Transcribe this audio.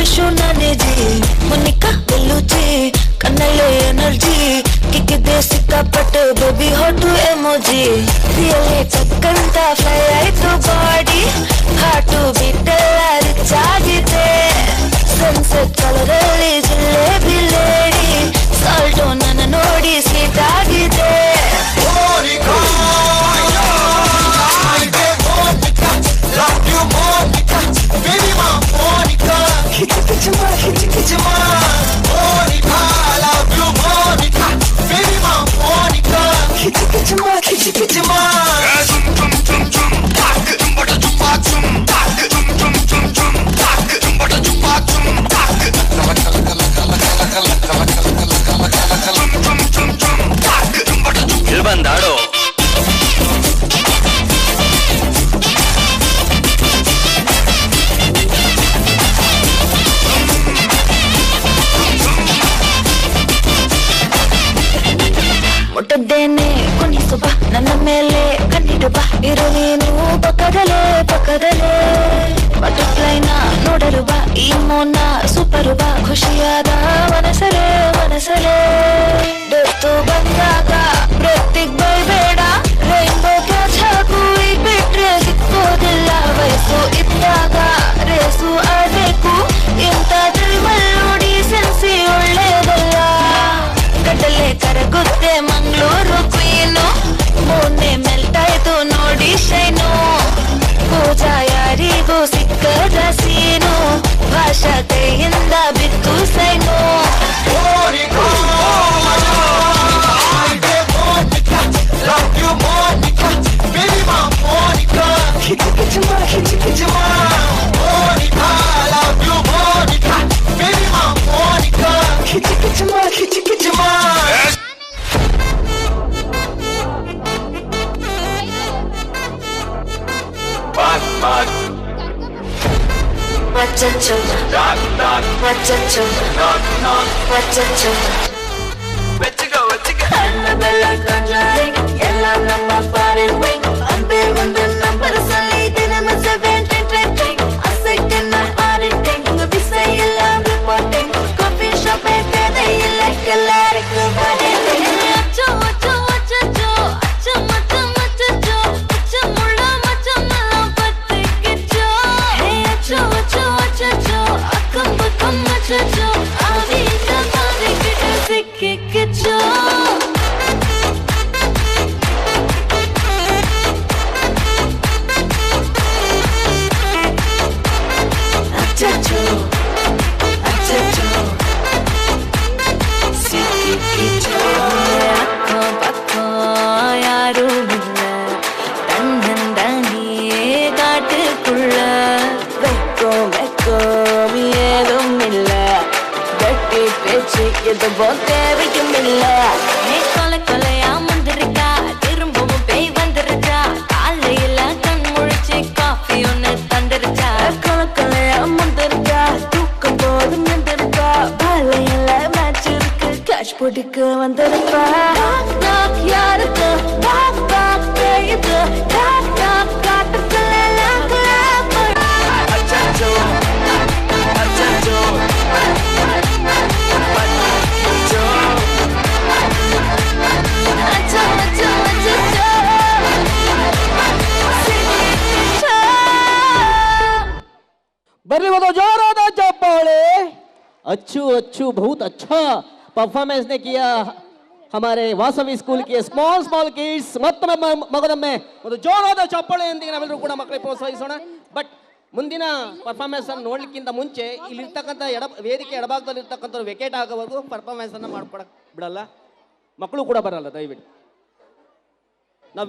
ವಿಶು ನಾನೇಜಿ ಮೊನಿಕಾ ಬೆಲ್ಲುಚಿ ಕಣ್ಣಲ್ಲೇ ಎನರ್ಜಿ ಕಿಕ್ಕಿದ್ದೆ ಸಿಕ್ಕಾಪಟ್ಟೆ ಬೇಬಿ ಹೊಟ್ಟು ಎಮೋಜಿ ರಿಯಲಿ ಚಕ್ಕಂತ ಫ್ಲೈ ಆಯ್ತು ಬಾಡಿ ಹಾಟು ಬಿಟ್ಟೆಲ್ಲ ರಿಚ್ ಆಗಿದೆ ಸನ್ಸೆಟ್ ಕಲರಲ್ಲಿ ಜಿಲೇಬಿ ಲೇಡಿ ಸಾಲ್ಟು ನನ್ನ ನೋಡಿ ಸ್ವೀಟ್ ಆಗಿದೆ ಬಂದಾಡೋ ಮುಟ್ಟದ್ದೇನೆ ಕುಣಿಸು ಬಾ ನನ್ನ ಮೇಲೆ ಕಣ್ಣಿಡು ಬಾ ಇರು ನೀನು ಪಕ್ಕದಲೇ ಪಕ್ಕದಲೇ ಬಟರ್ಫ್ಲೈನ ನೋಡಲು ಬಾ ಈ ಮೋನ ಸೂಪರು ಬಾ ಖುಷಿಯಾದ ಮನಸಲೇ ಮನಸಲೇ ಡೆತ್ತು ಬಂದಾಗ ಬ್ರೆತ್ತಿಗ್ ಬೈಬೇಡ ರೈನ್ಬೋ ಕ್ಯಾಚ್ ಹಾಕು ಈಗ ಬಿಟ್ರೆ ಸಿಕ್ಕೋದಿಲ್ಲ ವಯಸ್ಸು ಇದ್ದಾಗ ರೇಸು ಆಡ್ಬೇಕು ಇಂಥ ಡ್ರೀಮಲ್ಲಿ ನೋಡಿ ಸೆನ್ಸಿ ಒಳ್ಳೇದಲ್ಲ ಗಡ್ಡಲ್ಲೇ ಕರಗುತ್ತೆ ಮಂಗಳೂರು ಕ್ವೀನು ಮೊನ್ನೆ ಮೆಲ್ಟಾಯ್ತು ನೋಡಿ ಶೈನು ಪೂಜಾ ಯಾರಿಗೂ ಸಿಕ್ಕದ ಸೀನು ಭಾಷಾ ಕೈಯಿಂದ ಬಿತ್ತು sign Wachacho, wachacho, wachacho. Let's go. Annabella conjuring, yella nama foreign wing. Ambe undu number sali dinama 7 asaitin auditing, visay illa reporting. Coffee shop e pede illa caloric body. Acho acho wachacho, acho macho wachacho, acho mulla macho mala pattikicho. Hey acho acho wachacho, akkam bakkam wachacho, avita pavikittu sikkikicho. Achacho, achacho, sikkikicho. Akko pakko yarum illa, tannandani kaattukulla. Vekko vekko edum illa, vetti pechi edho theviyum illa. Hey kole koleya mundirukka, tirumbavum pei vandirucha, kaalayila kan mulichi coffee onnu thandirucha. Kole koleya mundirukka, thookam podum endirukka, baalayila match irukku, cash podukku vandirukka. Knock knock yarukku, knock knock peyudhu, knock knock kaattukulla lock lock. Achacho, achacho, pattikicho. Acho acho acho sikkicho. Bareilly वो तो जोरादा चप्पाले। अच्छू अच्छू बहुत अच्छा performance ने किया हमारे Vasavi school के स्मॉल किड्स ಮಗದೊಮ್ಮೆ ಒಂದು ಜೋರಾದ ಚಪ್ಪಾಳೆ ಎಂದಿಗೆ ನಾವೆಲ್ಲರೂ ಕೂಡ ಮಕ್ಕಳಿಗೆ ಪ್ರೋತ್ಸಾಹಿಸೋಣ. ಬಟ್ ಮುಂದಿನ ಪರ್ಫಾರ್ಮೆನ್ಸ್ ಅನ್ನು ನೋಡ್ಲಿಕ್ಕಿಂತ ಮುಂಚೆ ಇಲ್ಲಿರ್ತಕ್ಕಂಥ ವೇದಿಕೆ ಎಡಭಾಗದಲ್ಲಿ ಇರ್ತಕ್ಕಂಥ ವಿಕೆಟ್ ಆಗೋವರೆಗೂ ಪರ್ಫಾರ್ಮೆನ್ಸ್ ಅನ್ನು ಮಾಡ್ಕೊಡಕ್ ಬಿಡಲ್ಲ, ಮಕ್ಕಳು ಕೂಡ ಬರಲ್ಲ ದಯವಿಟ್ಟು ನಾವು